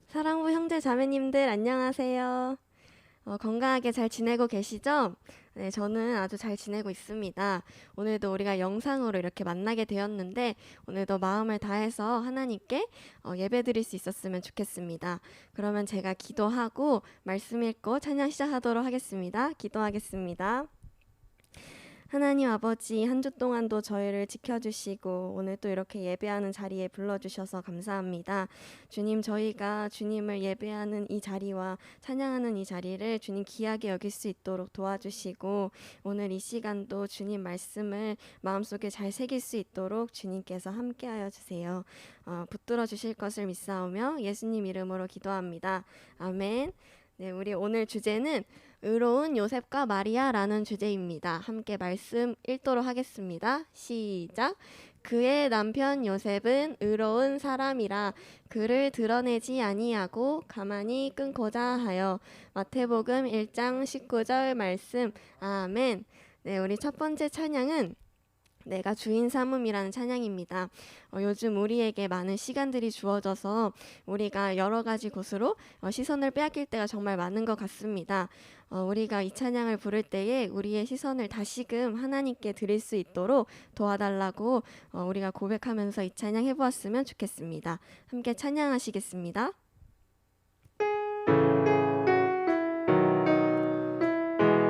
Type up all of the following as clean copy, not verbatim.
사랑부 형제 자매님들 안녕하세요. 건강하게 잘 지내고 계시죠? 네, 저는 아주 잘 지내고 있습니다. 오늘도 우리가 영상으로 이렇게 만나게 되었는데 오늘도 마음을 다해서 하나님께 예배 드릴 수 있었으면 좋겠습니다. 그러면 제가 기도하고 말씀 읽고 찬양 시작하도록 하겠습니다. 기도하겠습니다. 하나님 아버지, 한 주 동안도 저희를 지켜주시고 오늘 또 이렇게 예배하는 자리에 불러주셔서 감사합니다. 주님, 저희가 주님을 예배하는 이 자리와 찬양하는 이 자리를 주님 귀하게 여길 수 있도록 도와주시고 오늘 이 시간도 주님 말씀을 마음속에 잘 새길 수 있도록 주님께서 함께하여 주세요. 붙들어 주실 것을 믿사오며 예수님 이름으로 기도합니다. 아멘. 네, 우리 오늘 주제는 의로운 요셉과 마리아라는 주제입니다. 함께 말씀 읽도록 하겠습니다. 시작. 그의 남편 요셉은 의로운 사람이라 그를 드러내지 아니하고 가만히 끊고자 하여. 마태복음 1장 19절 말씀. 아멘. 네, 우리 첫 번째 찬양은 내가 주인 삼음이라는 찬양입니다. 요즘 우리에게 많은 시간들이 주어져서 우리가 여러 가지 곳으로 시선을 빼앗길 때가 정말 많은 것 같습니다. 우리가 이 찬양을 부를 때에 우리의 시선을 다시금 하나님께 드릴 수 있도록 도와달라고 우리가 고백하면서 이 찬양 해보았으면 좋겠습니다. 함께 찬양하시겠습니다.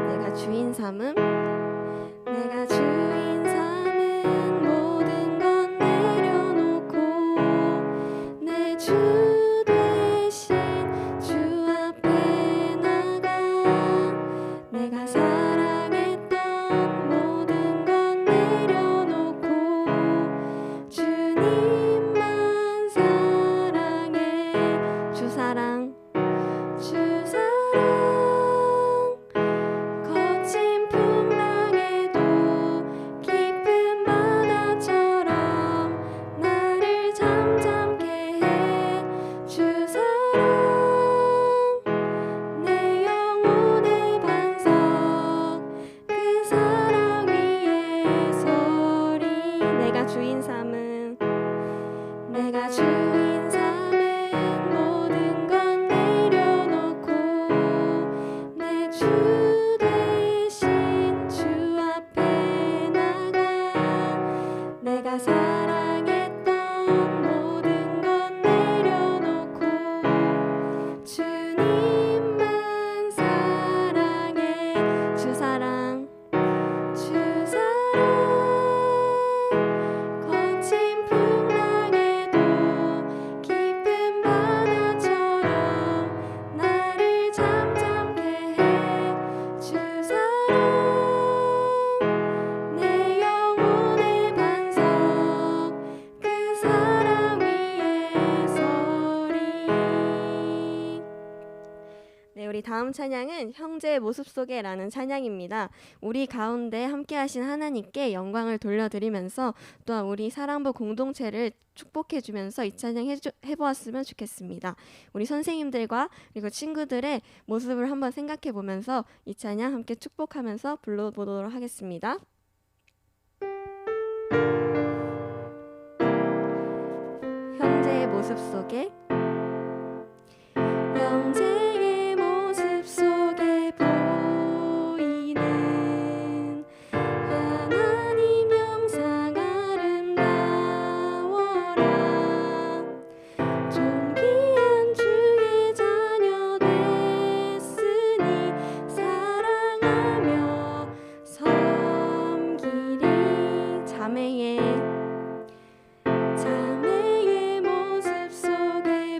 내가 주인 삼음. 내가 주인 삼은 모든 건 내려놓고 내 주 대신 주 앞에 나가. 내가 사랑했던 모든 건 내려놓고 주님만 사랑해. 주 사랑, 주 사랑. 거친 풍랑에도 깊은 바다처럼 나를 잠잠케 해. 주 사랑, 내 영혼의 반석, 그 사랑 위에 서리. 내가 주인 삼은, 내가 주인 삼은 모든 건 내려놓고 내 주 대신 주 앞에 나가. 내가 사랑했던 모든 건 내려놓고 주님만 사랑해. 주 사랑, 주 사랑. 거친 풍랑에도 깊은 바다처럼 나를 잠잠케 해. 주 사랑, 내 영혼의 반석, 그 사랑 위에 서리. 네, 우리 다음 찬양은 형제의 모습 속에라는 찬양입니다. 우리 가운데 함께하신 하나님께 영광을 돌려드리면서 또한 우리 사랑부 공동체를 축복해주면서 이 찬양 해보았으면 좋겠습니다. 우리 선생님들과 그리고 친구들의 모습을 한번 생각해보면서 이 찬양 함께 축복하면서 불러보도록 하겠습니다. 형제의 모습 속에. 형제의 모습 속에 보이는 하나님 영상 아름다워라. 존귀한 주의 자녀 됐으니 사랑하며 섬기리. 자매의 모습 속에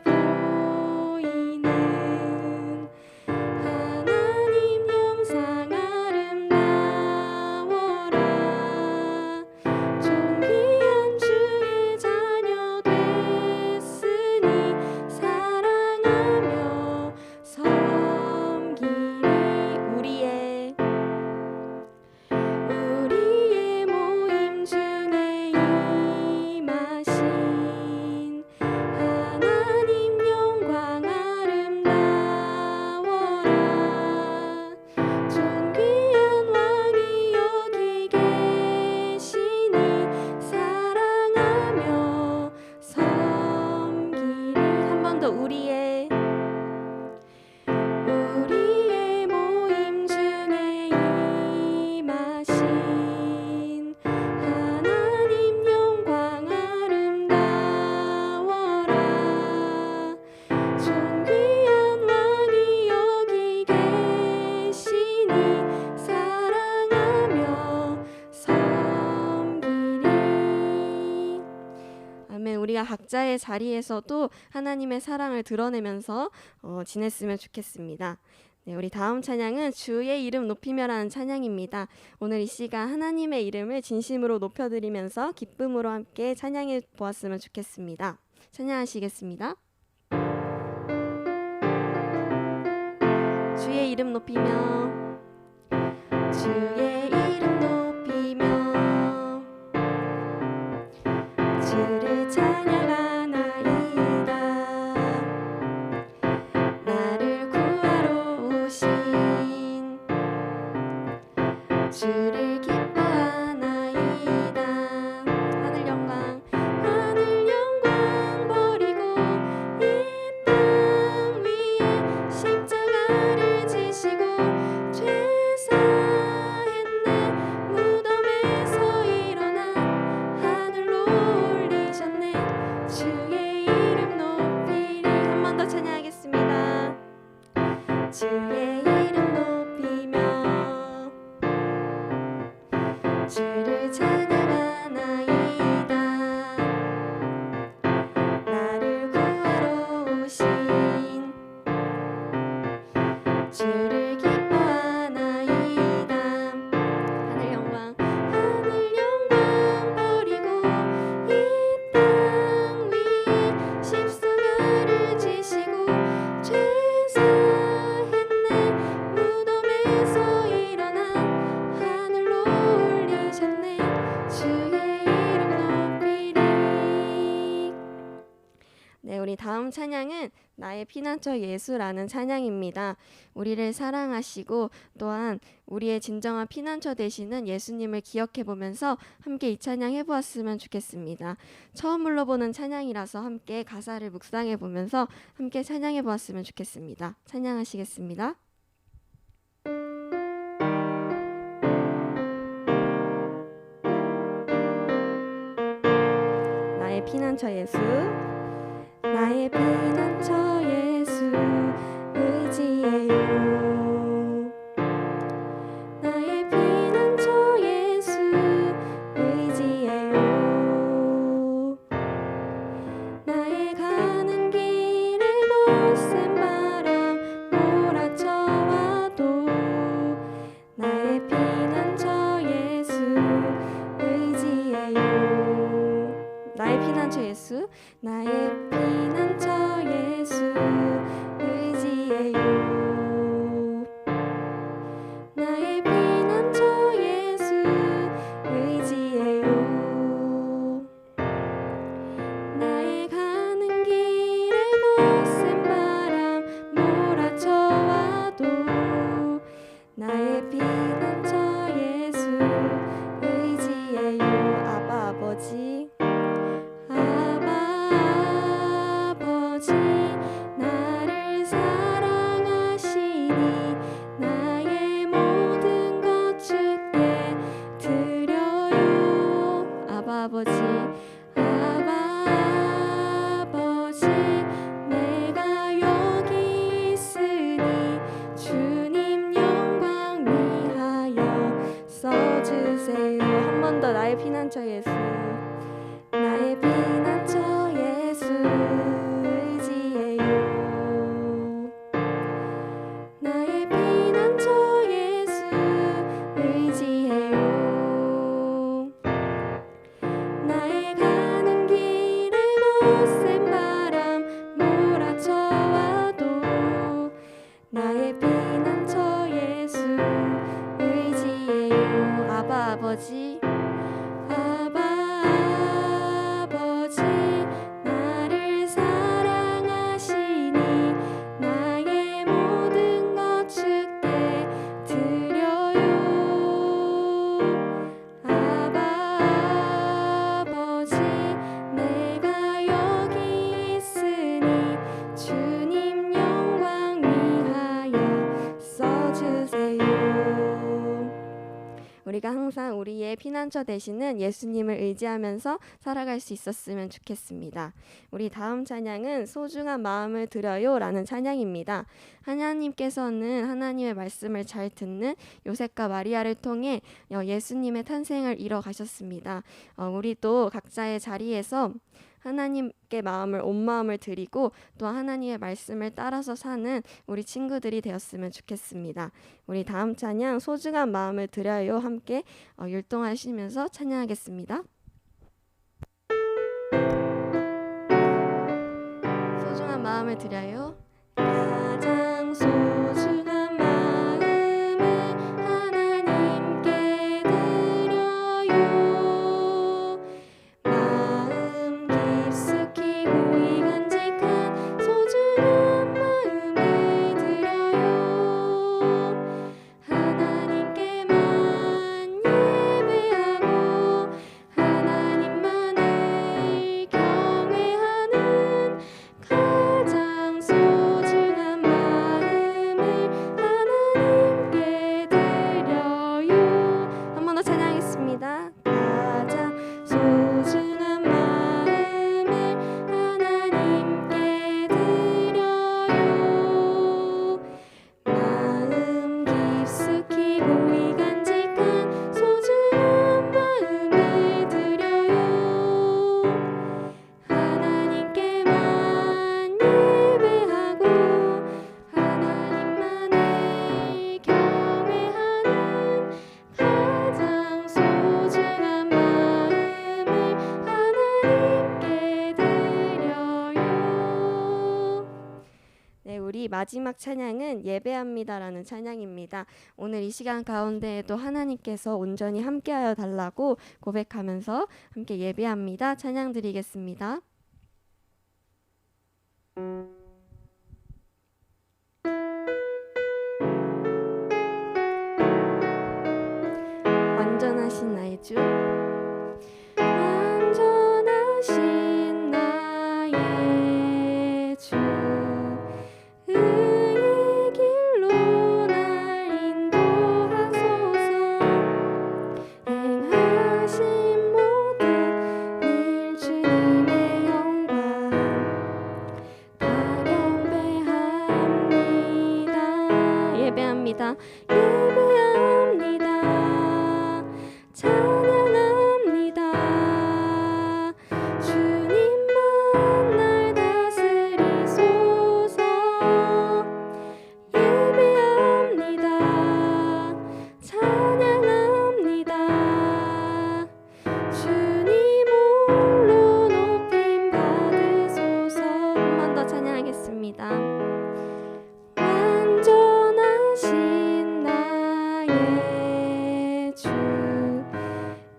우리가 각자의 자리에서도 하나님의 사랑을 드러내면서 지냈으면 좋겠습니다. 네, 우리 다음 찬양은 주의 이름 높이며라는 찬양입니다. 오늘 이 시간 하나님의 이름을 진심으로 높여드리면서 기쁨으로 함께 찬양해 보았으면 좋겠습니다. 찬양하시겠습니다. 주의 이름 높이며 주의 이름 높이며 주를 찬양하나이다. 나를 구하러 오신 주를 기뻐하나이다. 하늘 영광 버리고 이 땅 위에 십자가를 지시고 죄 사했네. 무덤에서 일어나 하늘로 올리셨네. 주의 이름 높이리. 한 번 더 찬양하겠습니다. 주의 이름 높이며 주를 찬양하나이다. 나를 구하러 오신 주를 기뻐하나이다. 하늘 영광 버리고 이 땅 위에 십자가를 지시고 죄 사했네. 무덤에서 일어나 하늘로 올리셨네. 주의 이름 높이리. 네, 우리 다음 찬양은 나의 피난처 예수라는 찬양입니다. 우리를 사랑하시고 또한 우리의 진정한 피난처 되시는 예수님을 기억해 보면서 함께 이 찬양 해보았으면 좋겠습니다. 처음 불러보는 찬양이라서 함께 가사를 묵상해 보면서 함께 찬양해 보았으면 좋겠습니다. 찬양하시겠습니다. 나의 피난처 예수, 나의 피난처 예수 의지해요. 나의 피난처 예수 의지해요. 나의 가는 길에 거센 바람 몰아쳐와도 나의 피난처 예수 의지해요. 나의 피난처 예수, 나의 피난처 예수 의지해요. 나의 피난처 예수 의지해요. 나의 가는 길에 거센 바람 몰아쳐와도 나의 피난처 예수 의지해요. 아바 아버지, 아버지 나를 사랑하시니 나의 모든 것 주께 드려요. 아버지, 아버지 내가 여기 있으니 주님 영광 위하여 써주세요. 한 번 더. 나의 피난처 예수, 나의 피난처 예수 의지해요. 나의 피난처 예수 의지해요. 나의 가는 길에 거센 바람 몰아쳐와도 나의 피난처 예수 의지해요. 아바 아버지, 아버지 나를 사랑하시니 나의 모든 것 주께 드려요. 아버지 내가 여기 있으니 주님 영광 위하여 써주세요. 우리가 항상 우리의 피난처 되시는 예수님을 의지하면서 살아갈 수 있었으면 좋겠습니다. 우리 다음 찬양은 소중한 마음을 드려요 라는 찬양입니다. 하나님께서는 하나님의 말씀을 잘 듣는 요셉과 마리아를 통해 예수님의 탄생을 이뤄 가셨습니다. 우리도 각자의 자리에서 하나님께 마음을 온 마음을 드리고 또 하나님의 말씀을 따라서 사는 우리 친구들이 되었으면 좋겠습니다. 우리 다음 찬양 소중한 마음을 드려요 함께 율동하시면서 찬양하겠습니다. 소중한 마음을 드려요. 가장 소중한 마음을 하나님께 드려요. 마음 깊숙이 고이 간직한 소중한 마음을 드려요. 하나님께만 예배하고 하나님만을 경외하는 가장 소중한 마음을 하나님께 드려요. 한 번 더 찬양하겠습니다. 가장 소중한 마음을 하나님께 드려요. 마음 깊숙이 고이 간직한 소중한 마음을 드려요. 하나님께만 예배하고 하나님만을 경외하는 가장 소중한 마음을 하나님께 드려요. 네, 우리 마지막 찬양은 예배합니다라는 찬양입니다. 오늘 이 시간 가운데에도 하나님께서 온전히 함께하여 달라고 고백하면서 함께 예배합니다. 찬양 드리겠습니다. 완전하신 나의 주, 완전하신 나의 주, 의의 길로 날 인도하소서. 행하신 모든 일 주님의 영광 다 경배합니다. 예배합니다. 예배합니다. 찬양합니다. 주님만 날 다스리소서. 예배합니다. 찬양합니다. 주님 홀로 높임 받으소서. 한 번 더 찬양하겠습니다. 완전하신 나의 주,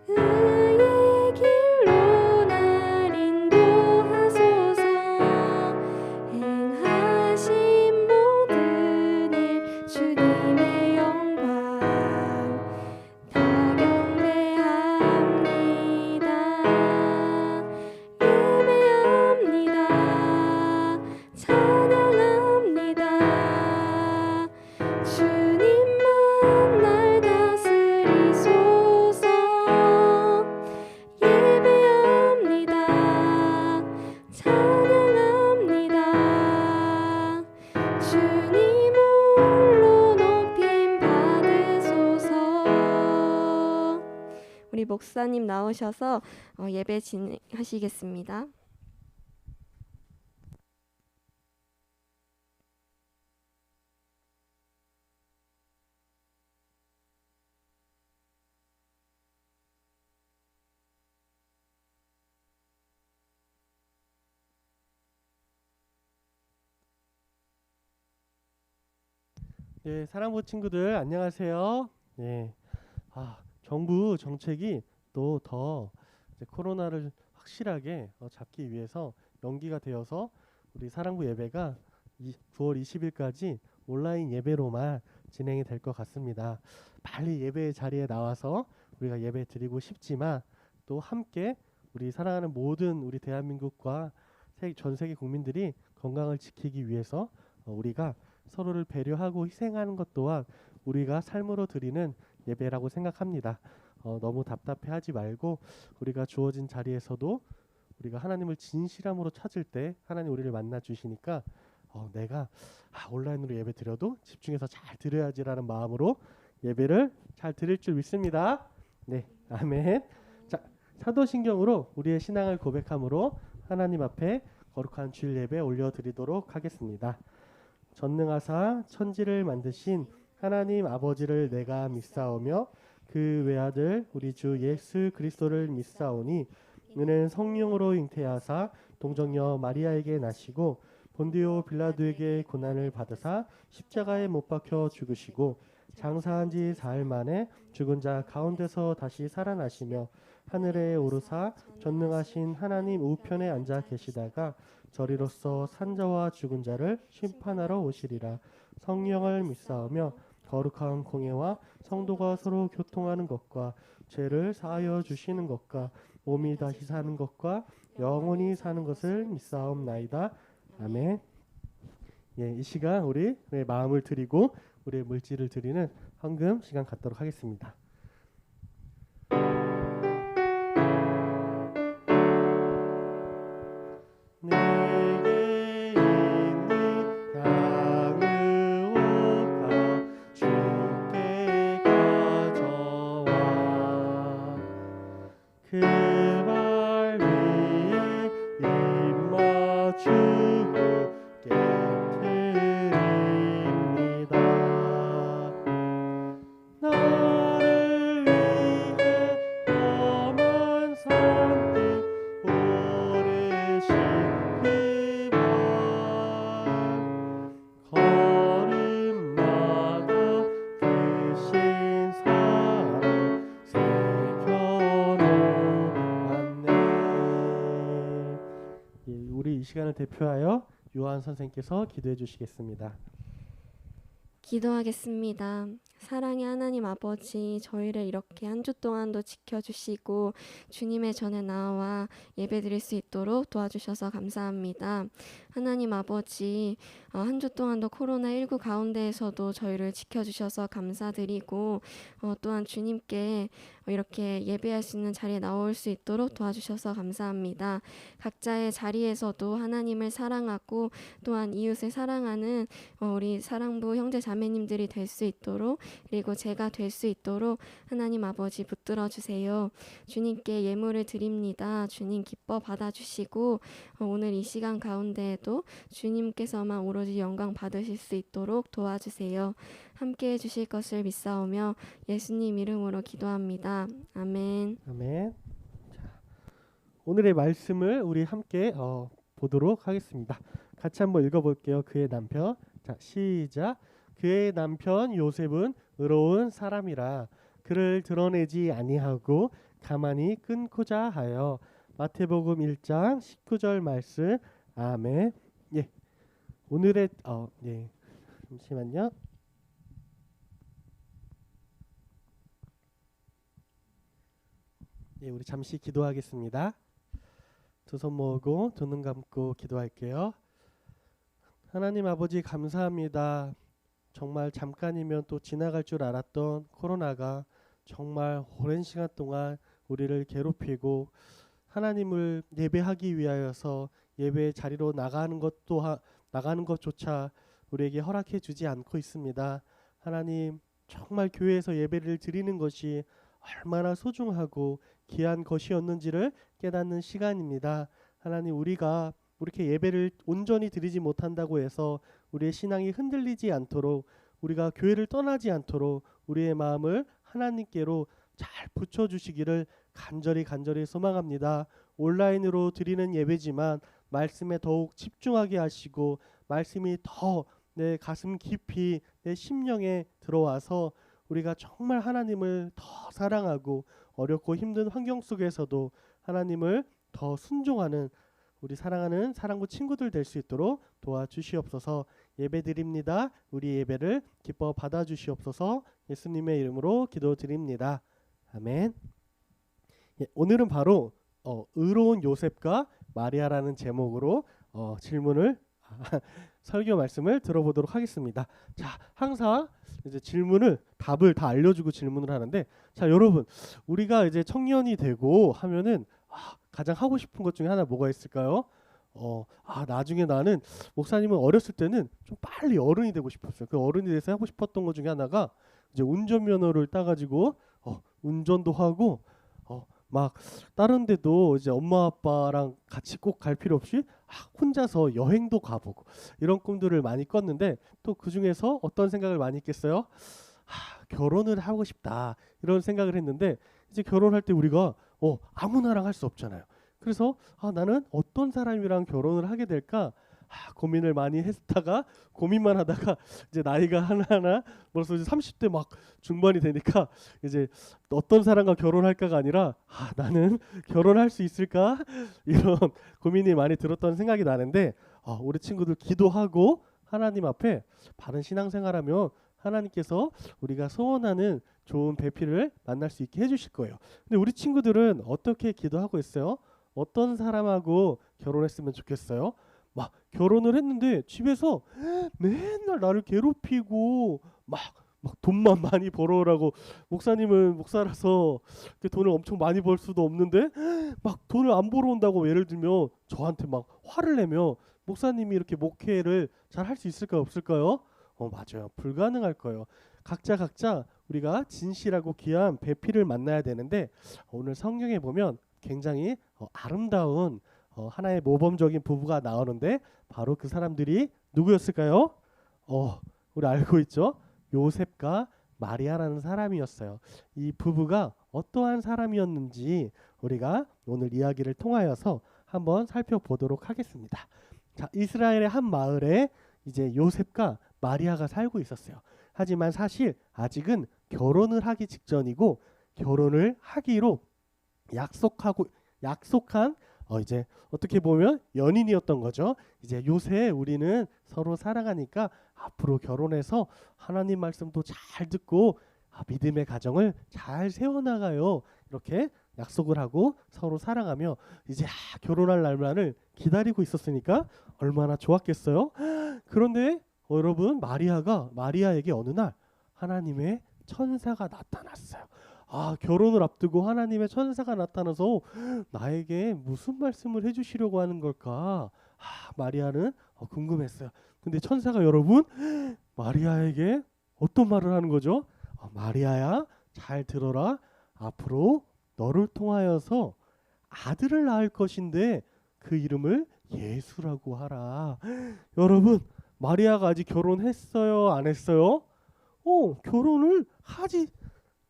의의 길로 날 인도하소서. 행하신 모든 일 주님의 영광 다 경배합니다. 예배합니다. 찬양합니다. 주님만 날 다스리소서. 예배합니다. 찬양합니다. 주님 홀로 높임 받으소서. 우리 목사님 나오셔서 예배 진행하시겠습니다. 예, 사랑부 친구들 안녕하세요. 예, 정부 정책이 또 더 코로나를 확실하게 잡기 위해서 연기가 되어서 우리 사랑부 예배가 9월 20일까지 온라인 예배로만 진행이 될 것 같습니다. 빨리 예배 자리에 나와서 우리가 예배 드리고 싶지만 또 함께 우리 사랑하는 모든 우리 대한민국과 전 세계 국민들이 건강을 지키기 위해서 우리가 서로를 배려하고 희생하는 것 또한 우리가 삶으로 드리는 예배라고 생각합니다. 너무 답답해하지 말고 우리가 주어진 자리에서도 우리가 하나님을 진실함으로 찾을 때 하나님 우리를 만나 주시니까 내가 온라인으로 예배 드려도 집중해서 잘 드려야지라는 마음으로 예배를 잘 드릴 줄 믿습니다. 네, 아멘. 자, 사도신경으로 우리의 신앙을 고백함으로 하나님 앞에 거룩한 주일 예배 올려드리도록 하겠습니다. 전능하사 천지를 만드신 하나님 아버지를 내가 믿사오며 그 외아들 우리 주 예수 그리스도를 믿사오니 이는 성령으로 잉태하사 동정녀 마리아에게 나시고 본디오 빌라도에게 고난을 받으사 십자가에 못 박혀 죽으시고 장사한 지 사흘 만에 죽은 자 가운데서 다시 살아나시며 하늘에 오르사 전능하신 하나님 우편에 앉아 계시다가 저리로서 산자와 죽은 자를 심판하러 오시리라. 성령을 믿사오며 거룩한 공예와 성도가 서로 교통하는 것과 죄를 사하여 주시는 것과 몸이 다시 사는 것과 영원히 사는 것을 믿사옵나이다. 아멘. 예, 이 시간 우리 마음을 드리고 우리의 물질을 드리는 헌금 시간 갖도록 하겠습니다. 내게 있는 양을 오가 주께 가져와 그 발 위에 입 맞추고 깨트립니다. 나를 위해 험한 산길 오르신 그 발 걸음마다 크신 사랑 새겨놓았네. 예, 우리 이 시간을 대표하여 요한 선생님께서 기도해 주시겠습니다. 기도하겠습니다. 사랑의 하나님 아버지, 저희를 이렇게 한 주 동안도 지켜주시고 주님의 전에 나와 예배드릴 수 있도록 도와주셔서 감사합니다. 하나님 아버지, 한 주 동안도 코로나19 가운데에서도 저희를 지켜주셔서 감사드리고 또한 주님께 이렇게 예배할 수 있는 자리에 나올 수 있도록 도와주셔서 감사합니다. 각자의 자리에서도 하나님을 사랑하고 또한 이웃을 사랑하는 우리 사랑부 형제 자매님들이 될 수 있도록, 그리고 제가 될 수 있도록 하나님 아버지 붙들어 주세요. 주님께 예물을 드립니다. 주님 기뻐 받아주시고 오늘 이 시간 가운데에도 주님께서만 오로지 영광 받으실 수 있도록 도와주세요. 함께 해주실 것을 믿사오며 예수님 이름으로 기도합니다. 아멘. 아멘. 자, 오늘의 말씀을 우리 함께 보도록 하겠습니다. 같이 한번 읽어볼게요. 그의 남편. 자, 시작. 그의 남편 요셉은 의로운 사람이라 그를 드러내지 아니하고 가만히 끊고자 하여. 마태복음 1장 19절 말씀. 아멘. 예. 오늘의 예. 잠시만요. 예, 우리 잠시 기도하겠습니다. 두 손 모으고 두 눈 감고 기도할게요. 하나님 아버지 감사합니다. 정말 잠깐이면 또 지나갈 줄 알았던 코로나가 정말 오랜 시간 동안 우리를 괴롭히고 하나님을 예배하기 위하여서 예배 자리로 나가는 것조차 우리에게 허락해 주지 않고 있습니다. 하나님, 정말 교회에서 예배를 드리는 것이 얼마나 소중하고 귀한 것이었는지를 깨닫는 시간입니다. 하나님, 우리가 이렇게 예배를 온전히 드리지 못한다고 해서 우리의 신앙이 흔들리지 않도록, 우리가 교회를 떠나지 않도록 우리의 마음을 하나님께로 잘 붙여주시기를 간절히 소망합니다. 온라인으로 드리는 예배지만 말씀에 더욱 집중하게 하시고 말씀이 더 내 가슴 깊이 내 심령에 들어와서 우리가 정말 하나님을 더 사랑하고 어렵고 힘든 환경 속에서도 하나님을 더 순종하는 우리 사랑하는 사랑부 친구들 될 수 있도록 도와주시옵소서. 예배드립니다. 우리 예배를 기뻐 받아주시옵소서. 예수님의 이름으로 기도드립니다. 아멘. 예, 오늘은 바로 의로운 요셉과 마리아라는 제목으로 질문을 설교 말씀을 들어보도록 하겠습니다. 자, 항상 이제 답을 다 알려주고 질문을 하는데, 자, 여러분, 우리가 이제 청년이 되고 하면은 가장 하고 싶은 것 중에 하나 뭐가 있을까요? 나중에 나는, 목사님은 어렸을 때는 좀 빨리 어른이 되고 싶었어요. 그 어른이 돼서 하고 싶었던 것 중에 하나가 이제 운전면허를 따가지고 운전도 하고 막 다른 데도 이제 엄마 아빠랑 같이 꼭 갈 필요 없이 혼자서 여행도 가보고 이런 꿈들을 많이 꿨는데 또 그중에서 어떤 생각을 많이 했겠어요? 결혼을 하고 싶다 이런 생각을 했는데 이제 결혼할 때 우리가 아무나랑 할 수 없잖아요. 그래서 나는 어떤 사람이랑 결혼을 하게 될까 고민을 많이 했다가 고민만 하다가 이제 나이가 하나하나 벌써 이제 30대 막 중반이 되니까 이제 어떤 사람과 결혼할까가 아니라 나는 결혼할 수 있을까 이런 고민이 많이 들었던 생각이 나는데 우리 친구들 기도하고 하나님 앞에 바른 신앙생활하면 하나님께서 우리가 소원하는 좋은 배필을 만날 수 있게 해주실 거예요. 근데 우리 친구들은 어떻게 기도하고 있어요? 어떤 사람하고 결혼했으면 좋겠어요? 막 결혼을 했는데 집에서 맨날 나를 괴롭히고 막 돈만 많이 벌어오라고 목사님은 목사라서 돈을 엄청 많이 벌 수도 없는데 막 돈을 안 벌어온다고 예를 들면 저한테 막 화를 내며 목사님이 이렇게 목회를 잘 할 수 있을까요 없을까요? 맞아요. 불가능할 거예요. 각자 우리가 진실하고 귀한 배필을 만나야 되는데 오늘 성경에 보면 굉장히 아름다운 하나의 모범적인 부부가 나오는데 바로 그 사람들이 누구였을까요? 우리 알고 있죠? 요셉과 마리아라는 사람이었어요. 이 부부가 어떠한 사람이었는지 우리가 오늘 이야기를 통하여서 한번 살펴보도록 하겠습니다. 자, 이스라엘의 한 마을에 이제 요셉과 마리아가 살고 있었어요. 하지만 사실 아직은 결혼을 하기 직전이고 결혼을 하기로 약속한 이제 어떻게 보면 연인이었던 거죠. 이제 요새 우리는 서로 사랑하니까 앞으로 결혼해서 하나님 말씀도 잘 듣고 믿음의 가정을 잘 세워나가요. 이렇게 약속을 하고 서로 사랑하며 이제 결혼할 날만을 기다리고 있었으니까 얼마나 좋았겠어요. 그런데 여러분 마리아에게 어느 날 하나님의 천사가 나타났어요. 결혼을 앞두고 하나님의 천사가 나타나서 나에게 무슨 말씀을 해주시려고 하는 걸까? 마리아는 궁금했어요. 근데 천사가 여러분 마리아에게 어떤 말을 하는 거죠? 마리아야 잘 들어라. 앞으로 너를 통하여서 아들을 낳을 것인데 그 이름을 예수라고 하라. 여러분 마리아가 아직 결혼했어요? 안 했어요? 결혼을 하지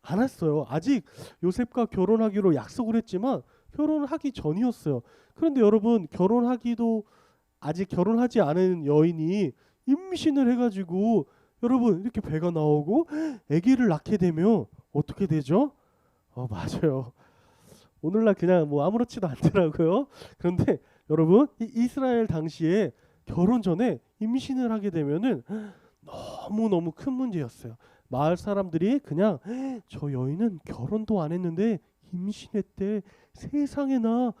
않았어요. 아직 요셉과 결혼하기로 약속을 했지만 결혼을 하기 전이었어요. 그런데 여러분 아직 결혼하지 않은 여인이 임신을 해가지고 여러분 이렇게 배가 나오고 아기를 낳게 되면 어떻게 되죠? 맞아요. 오늘날 그냥 뭐 아무렇지도 않더라고요. 그런데 여러분 이스라엘 당시에 결혼 전에 임신을 하게 되면은 너무너무 큰 문제였어요. 마을 사람들이 그냥 저 여인은 결혼도 안 했는데 임신했대. 세상에나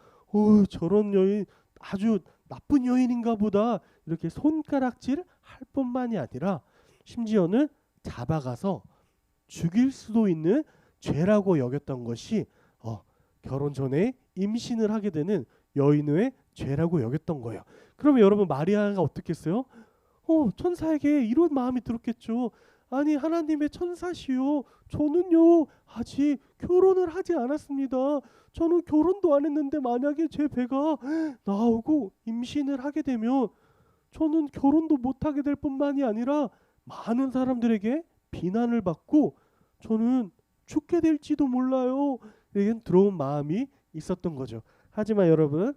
저런 여인 아주 나쁜 여인인가 보다. 이렇게 손가락질 할 뿐만이 아니라 심지어는 잡아가서 죽일 수도 있는 죄라고 여겼던 것이 결혼 전에 임신을 하게 되는 여인의 죄라고 여겼던 거예요. 그러면 여러분 마리아가 어떻겠어요? 천사에게 이런 마음이 들었겠죠. 아니 하나님의 천사시요 저는요 아직 결혼을 하지 않았습니다. 저는 결혼도 안 했는데 만약에 제 배가 나오고 임신을 하게 되면 저는 결혼도 못하게 될 뿐만이 아니라 많은 사람들에게 비난을 받고 저는 죽게 될지도 몰라요. 이런 들어온 마음이 있었던 거죠. 하지만 여러분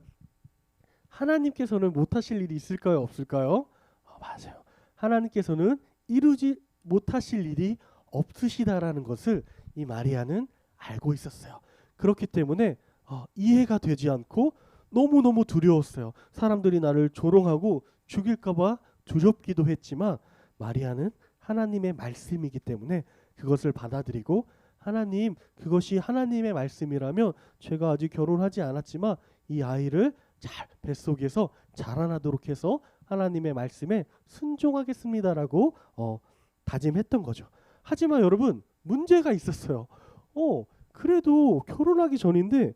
하나님께서는 못하실 일이 있을까요 없을까요? 맞아요. 하나님께서는 이루지 못하실 일이 없으시다라는 것을 이 마리아는 알고 있었어요. 그렇기 때문에 이해가 되지 않고 너무너무 두려웠어요. 사람들이 나를 조롱하고 죽일까봐 두렵기도 했지만 마리아는 하나님의 말씀이기 때문에 그것을 받아들이고 하나님 그것이 하나님의 말씀이라면 제가 아직 결혼하지 않았지만 이 아이를 잘 뱃속에서 자라나도록 해서 하나님의 말씀에 순종하겠습니다라고 다짐했던 거죠. 하지만 여러분 문제가 있었어요. 그래도 결혼하기 전인데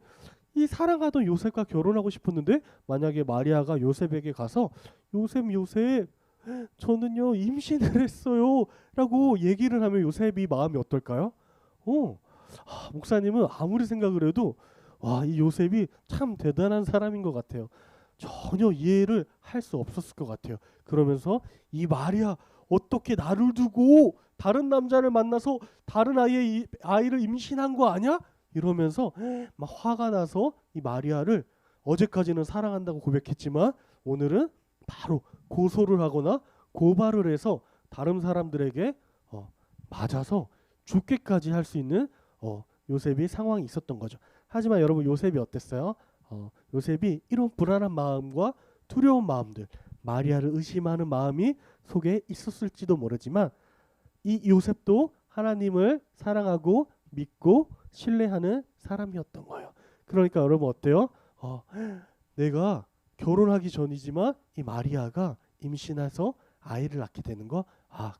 이 사랑하던 요셉과 결혼하고 싶었는데 만약에 마리아가 요셉에게 가서 요셉 저는요 임신을 했어요 라고 얘기를 하면 요셉이 마음이 어떨까요? 목사님은 아무리 생각을 해도 와, 이 요셉이 참 대단한 사람인 것 같아요. 전혀 이해를 할 수 없었을 것 같아요. 그러면서 이 마리아 어떻게 나를 두고 다른 남자를 만나서 다른 아이를 임신한 거 아니야? 이러면서 막 화가 나서 이 마리아를 어제까지는 사랑한다고 고백했지만 오늘은 바로 고소를 하거나 고발을 해서 다른 사람들에게 맞아서 죽게까지 할 수 있는 요셉이 상황이 있었던 거죠. 하지만 여러분 요셉이 어땠어요? 요셉이 이런 불안한 마음과 두려운 마음들, 마리아를 의심하는 마음이 속에 있었을지도 모르지만 이 요셉도 하나님을 사랑하고 믿고 신뢰하는 사람이었던 거예요. 그러니까 여러분 어때요? 내가 결혼하기 전이지만 이 마리아가 임신해서 아이를 낳게 되는 거,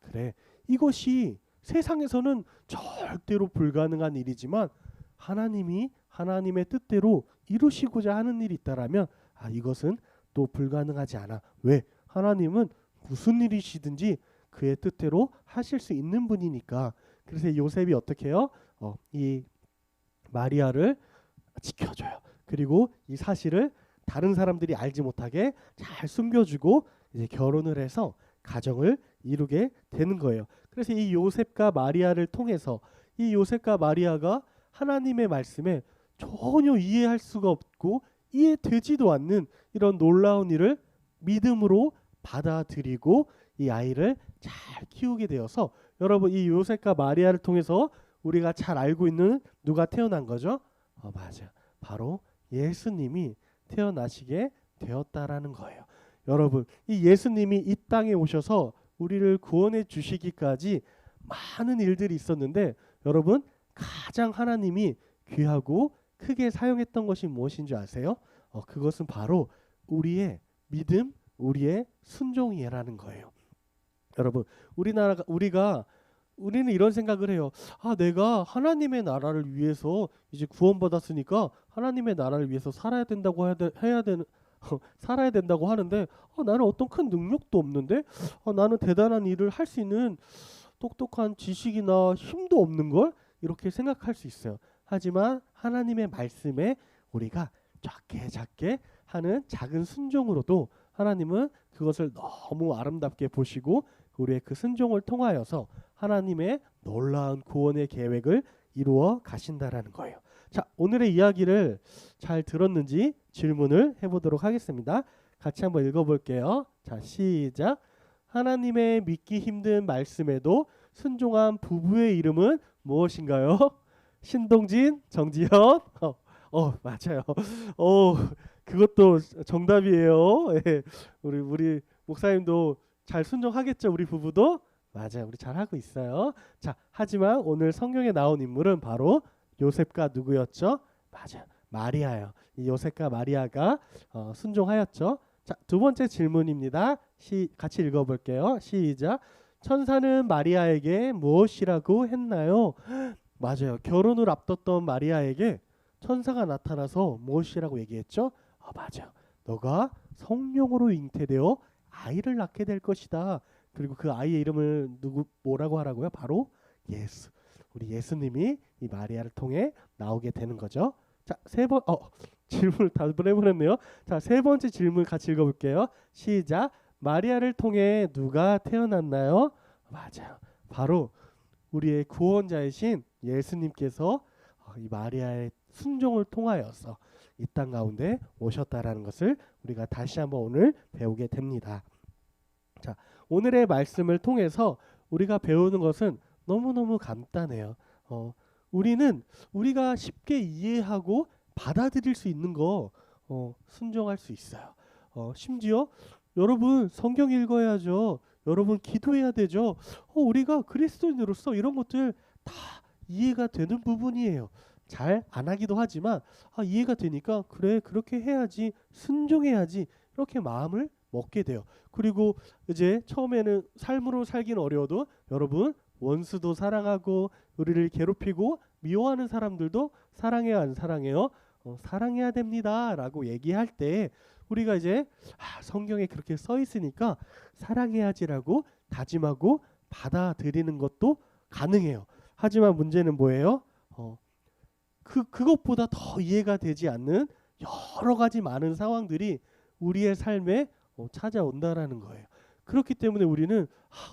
그래. 이것이 세상에서는 절대로 불가능한 일이지만 하나님이 하나님의 뜻대로 이루시고자 하는 일이 있다라면 이것은 또 불가능하지 않아. 왜? 하나님은 무슨 일이시든지 그의 뜻대로 하실 수 있는 분이니까. 그래서 요셉이 어떻게 해요? 이 마리아를 지켜줘요. 그리고 이 사실을 다른 사람들이 알지 못하게 잘 숨겨주고 이제 결혼을 해서 가정을 이루게 되는 거예요. 그래서 이 요셉과 마리아를 통해서 이 요셉과 마리아가 하나님의 말씀에 전혀 이해할 수가 없고 이해되지도 않는 이런 놀라운 일을 믿음으로 받아들이고 이 아이를 잘 키우게 되어서 여러분 이 요셉과 마리아를 통해서 우리가 잘 알고 있는 누가 태어난 거죠? 맞아요. 바로 예수님이 태어나시게 되었다라는 거예요. 여러분 이 예수님이 이 땅에 오셔서 우리를 구원해 주시기까지 많은 일들이 있었는데 여러분 가장 하나님이 귀하고 크게 사용했던 것이 무엇인 줄 아세요? 그것은 바로 우리의 믿음, 우리의 순종이라는 거예요. 여러분 우리는 이런 생각을 해요. 내가 하나님의 나라를 위해서 이제 구원받았으니까 하나님의 나라를 위해서 살아야 된다고 살아야 된다고 하는데 나는 어떤 큰 능력도 없는데 나는 대단한 일을 할 수 있는 똑똑한 지식이나 힘도 없는 걸 이렇게 생각할 수 있어요. 하지만 하나님의 말씀에 우리가 작게 하는 작은 순종으로도 하나님은 그것을 너무 아름답게 보시고 우리의 그 순종을 통하여서 하나님의 놀라운 구원의 계획을 이루어 가신다라는 거예요. 자, 오늘의 이야기를 잘 들었는지 질문을 해보도록 하겠습니다. 같이 한번 읽어볼게요. 자, 시작. 하나님의 믿기 힘든 말씀에도 순종한 부부의 이름은 무엇인가요? 신동진, 정지현. 맞아요. 그것도 정답이에요. 예. 우리 목사님도 잘 순종하겠죠. 우리 부부도 맞아요. 우리 잘 하고 있어요. 자, 하지만 오늘 성경에 나온 인물은 바로 요셉과 누구였죠? 맞아요. 마리아요. 이 요셉과 마리아가 순종하였죠. 자, 두 번째 질문입니다. 같이 읽어볼게요. 시작. 천사는 마리아에게 무엇이라고 했나요? 맞아요. 결혼을 앞뒀던 마리아에게 천사가 나타나서 무엇이라고 얘기했죠? 맞아요. 너가 성령으로 잉태되어 아이를 낳게 될 것이다. 그리고 그 아이의 이름을 뭐라고 하라고요? 바로 예수. 우리 예수님이 이 마리아를 통해 나오게 되는 거죠. 자, 질문을 답을 해버렸네요. 자, 세 번째 질문 같이 읽어볼게요. 시작. 마리아를 통해 누가 태어났나요? 맞아요. 바로 우리의 구원자이신 예수님께서 이 마리아의 순종을 통하여서 이 땅 가운데 오셨다라는 것을 우리가 다시 한번 오늘 배우게 됩니다. 자, 오늘의 말씀을 통해서 우리가 배우는 것은 너무너무 간단해요. 우리가 쉽게 이해하고 받아들일 수 있는 거 순종할 수 있어요. 심지어 여러분 성경 읽어야죠. 여러분 기도해야 되죠. 우리가 그리스도인으로서 이런 것들 다 이해가 되는 부분이에요. 잘 안 하기도 하지만 이해가 되니까 그래 그렇게 해야지 순종해야지 이렇게 마음을 먹게 돼요. 그리고 이제 처음에는 삶으로 살긴 어려워도 여러분 원수도 사랑하고 우리를 괴롭히고 미워하는 사람들도 사랑해요 안 사랑해요? 사랑해야 됩니다 라고 얘기할 때 우리가 이제 성경에 그렇게 써 있으니까 사랑해야지라고 다짐하고 받아들이는 것도 가능해요. 하지만 문제는 뭐예요? 그것보다 더 이해가 되지 않는 여러 가지 많은 상황들이 우리의 삶에 찾아온다라는 거예요. 그렇기 때문에 우리는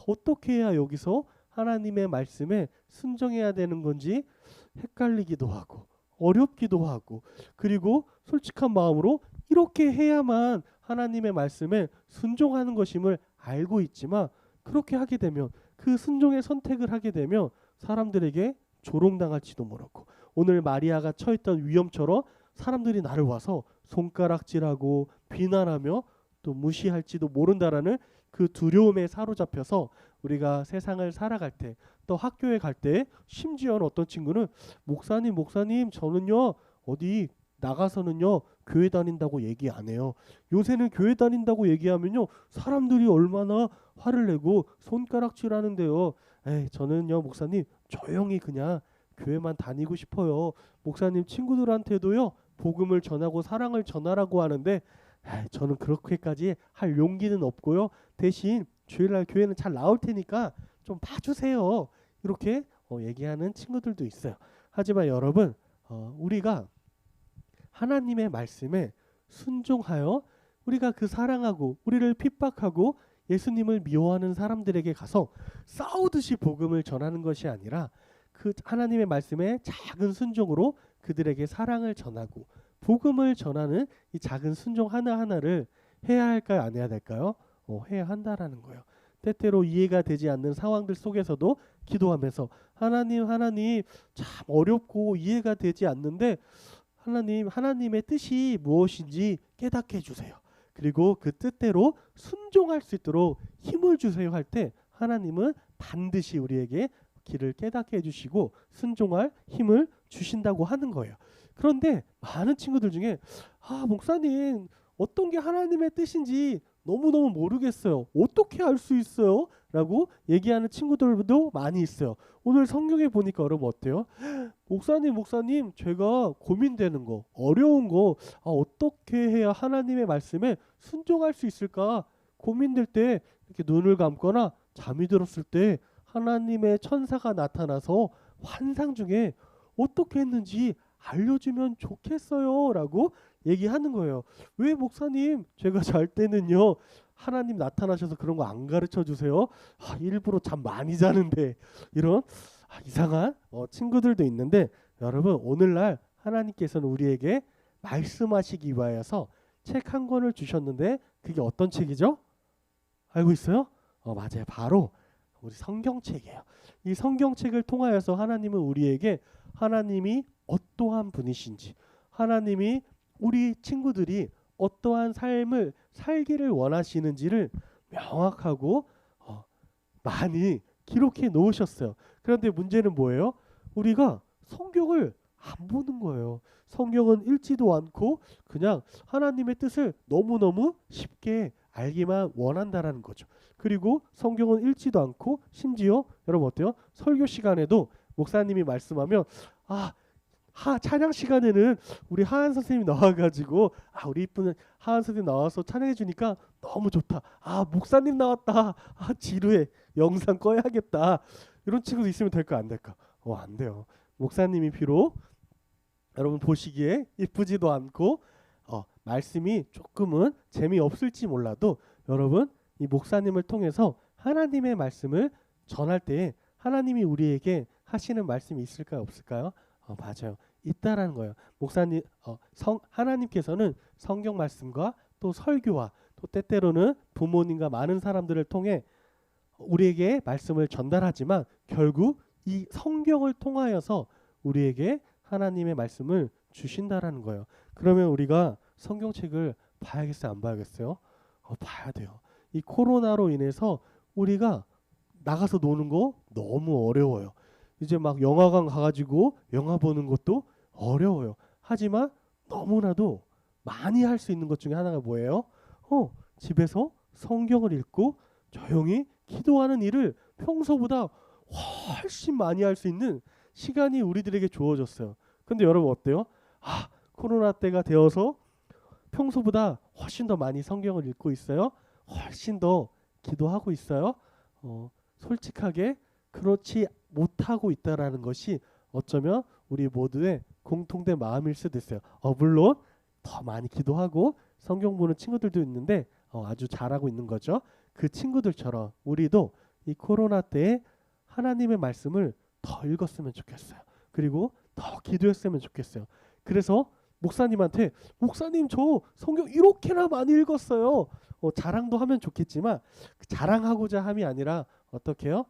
어떻게 해야 여기서 하나님의 말씀에 순종해야 되는 건지 헷갈리기도 하고 어렵기도 하고, 그리고 솔직한 마음으로 이렇게 해야만 하나님의 말씀에 순종하는 것임을 알고 있지만, 그렇게 하게 되면, 그 순종의 선택을 하게 되면 사람들에게 조롱당할지도 모르고, 오늘 마리아가 처했던 위험처럼 사람들이 나를 와서 손가락질하고 비난하며 또 무시할지도 모른다라는 그 두려움에 사로잡혀서 우리가 세상을 살아갈 때, 또 학교에 갈 때, 심지어는 어떤 친구는 목사님 저는요 어디 나가서는요 교회 다닌다고 얘기 안 해요. 요새는 교회 다닌다고 얘기하면요 사람들이 얼마나 화를 내고 손가락질하는데요. 저는요 목사님 조용히 그냥 교회만 다니고 싶어요. 목사님 친구들한테도요 복음을 전하고 사랑을 전하라고 하는데 저는 그렇게까지 할 용기는 없고요. 대신 주일날 교회는 잘 나올 테니까 좀 봐주세요. 이렇게 얘기하는 친구들도 있어요. 하지만 여러분, 우리가 하나님의 말씀에 순종하여 우리가 그 사랑하고 우리를 핍박하고 예수님을 미워하는 사람들에게 가서 싸우듯이 복음을 전하는 것이 아니라, 그 하나님의 말씀에 작은 순종으로 그들에게 사랑을 전하고 복음을 전하는 이 작은 순종 하나하나를 해야 할까요? 안 해야 될까요? 해야 한다라는 거예요. 때때로 이해가 되지 않는 상황들 속에서도 기도하면서 하나님 참 어렵고 이해가 되지 않는데 하나님의 뜻이 무엇인지 깨닫게 해주세요. 그리고 그 뜻대로 순종할 수 있도록 힘을 주세요 할 때 하나님은 반드시 우리에게 길을 깨닫게 해주시고 순종할 힘을 주신다고 하는 거예요. 그런데 많은 친구들 중에 목사님 어떤 게 하나님의 뜻인지 너무너무 모르겠어요. 어떻게 알 수 있어요? 라고 얘기하는 친구들도 많이 있어요. 오늘 성경에 보니까 여러분 어때요? 목사님 제가 고민되는 거, 어려운 거, 어떻게 해야 하나님의 말씀에 순종할 수 있을까 고민될 때 이렇게 눈을 감거나 잠이 들었을 때 하나님의 천사가 나타나서 환상 중에 어떻게 했는지 알려주면 좋겠어요 라고 얘기하는 거예요. 왜 목사님 제가 잘 때는요 하나님 나타나셔서 그런 거 안 가르쳐 주세요? 일부러 잠 많이 자는데, 이런 이상한 친구들도 있는데, 여러분 오늘날 하나님께서는 우리에게 말씀하시기 위하여서 책 한 권을 주셨는데, 그게 어떤 책이죠? 알고 있어요? 맞아요. 바로 우리 성경책이에요. 이 성경책을 통하여서 하나님은 우리에게 하나님이 어떠한 분이신지, 하나님이 우리 친구들이 어떠한 삶을 살기를 원하시는지를 명확하고 많이 기록해 놓으셨어요. 그런데 문제는 뭐예요? 우리가 성경을 안 보는 거예요. 성경은 읽지도 않고 그냥 하나님의 뜻을 너무너무 쉽게 알기만 원한다라는 거죠. 그리고 성경은 읽지도 않고, 심지어 여러분 어때요? 설교 시간에도 목사님이 말씀하면 찬양 시간에는 우리 하한 선생님이 나와가지고 우리 이쁜 하한 선생님 나와서 찬양해 주니까 너무 좋다. 목사님 나왔다. 지루해. 영상 꺼야겠다. 이런 친구도 있으면 될까 안 될까? 안 돼요. 목사님이 비록 여러분 보시기에 이쁘지도 않고 말씀이 조금은 재미없을지 몰라도, 여러분 이 목사님을 통해서 하나님의 말씀을 전할 때 하나님이 우리에게 하시는 말씀이 있을까요? 없을까요? 맞아요. 있다라는 거예요. 목사님, 하나님께서는 성경 말씀과 또 설교와 또 때때로는 부모님과 많은 사람들을 통해 우리에게 말씀을 전달하지만, 결국 이 성경을 통하여서 우리에게 하나님의 말씀을 주신다라는 거예요. 그러면 우리가 성경책을 봐야겠어요? 안 봐야겠어요? 봐야 돼요. 이 코로나로 인해서 우리가 나가서 노는 거 너무 어려워요. 이제 막 영화관 가가지고 영화 보는 것도 어려워요. 하지만 너무나도 많이 할 수 있는 것 중에 하나가 뭐예요? 집에서 성경을 읽고 조용히 기도하는 일을 평소보다 훨씬 많이 할 수 있는 시간이 우리들에게 주어졌어요. 근데 여러분 어때요? 코로나 때가 되어서 평소보다 훨씬 더 많이 성경을 읽고 있어요? 훨씬 더 기도하고 있어요? 솔직하게 그렇지 못하고 있다라는 것이 어쩌면 우리 모두의 공통된 마음일 수도 있어요. 물론 더 많이 기도하고 성경 보는 친구들도 있는데 아주 잘하고 있는 거죠. 그 친구들처럼 우리도 이 코로나 때에 하나님의 말씀을 더 읽었으면 좋겠어요. 그리고 더 기도했으면 좋겠어요. 그래서 목사님한테 목사님 저 성경 이렇게나 많이 읽었어요. 자랑도 하면 좋겠지만 그 자랑하고자 함이 아니라 어떻게 해요?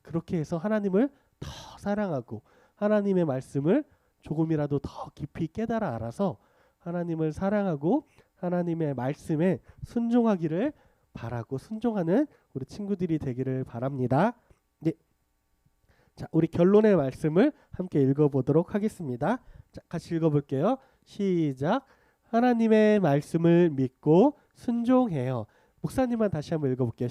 그렇게 해서 하나님을 더 사랑하고 하나님의 말씀을 조금이라도 더 깊이 깨달아 알아서 하나님을 사랑하고 하나님의 말씀에 순종하기를 바라고 순종하는 우리 친구들이 되기를 바랍니다. 네. 자, 우리 결론의 말씀을 함께 읽어보도록 하겠습니다. 자, 같이 읽어볼게요. 시작. 하나님의 말씀을 믿고 순종해요. 목사님만 다시 한번 읽어볼게요.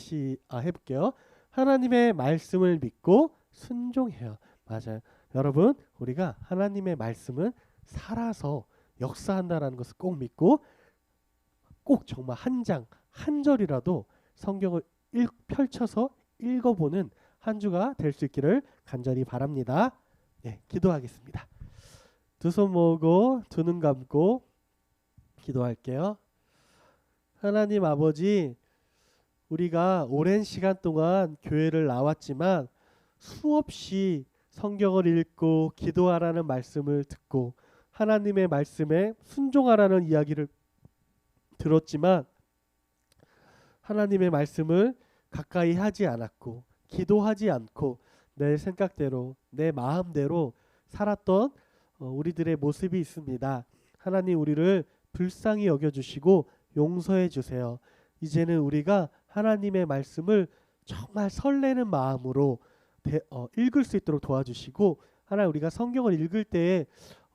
해볼게요. 하나님의 말씀을 믿고 순종해요. 맞아요. 여러분, 우리가 하나님의 말씀은 살아서 역사한다라는 것을 꼭 믿고 꼭 정말 한 장, 한 절이라도 성경을 펼쳐서 읽어보는 한 주가 될 수 있기를 간절히 바랍니다. 네, 기도하겠습니다. 두 손 모으고 두 눈 감고 기도할게요. 하나님 아버지, 우리가 오랜 시간 동안 교회를 나왔지만 수없이 성경을 읽고 기도하라는 말씀을 듣고 하나님의 말씀에 순종하라는 이야기를 들었지만 하나님의 말씀을 가까이 하지 않았고 기도하지 않고 내 생각대로 내 마음대로 살았던 우리들의 모습이 있습니다. 하나님 우리를 불쌍히 여겨주시고 용서해 주세요. 이제는 우리가 하나님의 말씀을 정말 설레는 마음으로 읽을 수 있도록 도와주시고 하나님 우리가 성경을 읽을 때에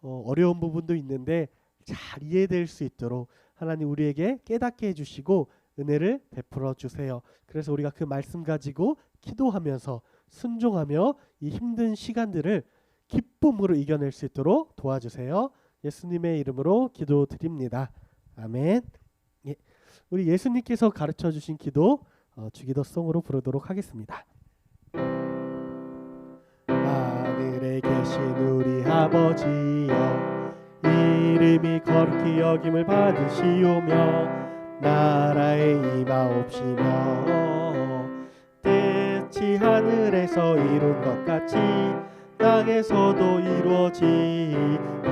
어려운 부분도 있는데 잘 이해될 수 있도록 하나님 우리에게 깨닫게 해주시고 은혜를 베풀어 주세요. 그래서 우리가 그 말씀 가지고 기도하면서 순종하며 이 힘든 시간들을 기쁨으로 이겨낼 수 있도록 도와주세요. 예수님의 이름으로 기도드립니다. 아멘. 예. 우리 예수님께서 가르쳐 주신 기도 주기도송으로 부르도록 하겠습니다. 하늘에 계신 우리 아버지여, 이름이 거룩히 여김을 받으시오며 나라의 임하옵시며 뜻이 하늘에서 이룬 것 같이 땅에서도 이루어지이다.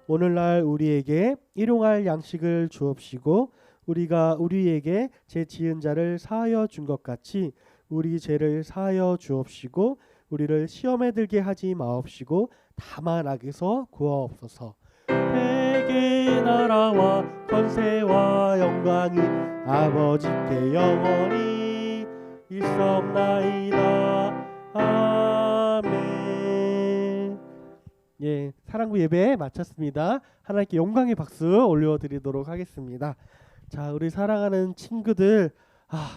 오늘날 우리에게 일용할 양식을 주옵시고 우리가 우리에게 죄 지은 자를 사하여 준 것 같이 우리 죄를 사하여 주옵시고 우리를 시험에 들게 하지 마옵시고 다만 악에서 구하옵소서. 대개 나라와 권세와 영광이 아버지께 영원히 일성나이다. 아멘. 예, 사랑구 예배 마쳤습니다. 하나님께 영광의 박수 올려드리도록 하겠습니다. 자, 우리 사랑하는 친구들,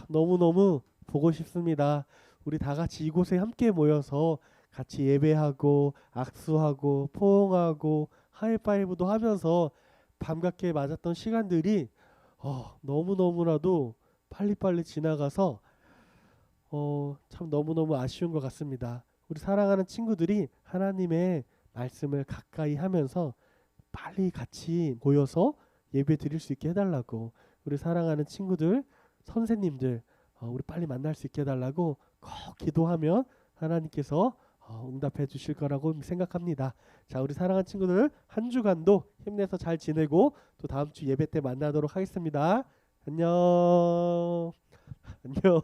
너무너무 보고 싶습니다. 우리 다 같이 이곳에 함께 모여서 같이 예배하고 악수하고 포옹하고 하이파이브도 하면서 반갑게 맞았던 시간들이 너무너무나도 빨리빨리 지나가서 참 너무너무 아쉬운 것 같습니다. 우리 사랑하는 친구들이 하나님의 말씀을 가까이 하면서 빨리 같이 모여서 예배 드릴 수 있게 해달라고, 우리 사랑하는 친구들, 선생님들 우리 빨리 만날 수 있게 해달라고 꼭 기도하면 하나님께서 응답해 주실 거라고 생각합니다. 자, 우리 사랑하는 친구들 한 주간도 힘내서 잘 지내고 또 다음 주 예배 때 만나도록 하겠습니다. 안녕. 안녕.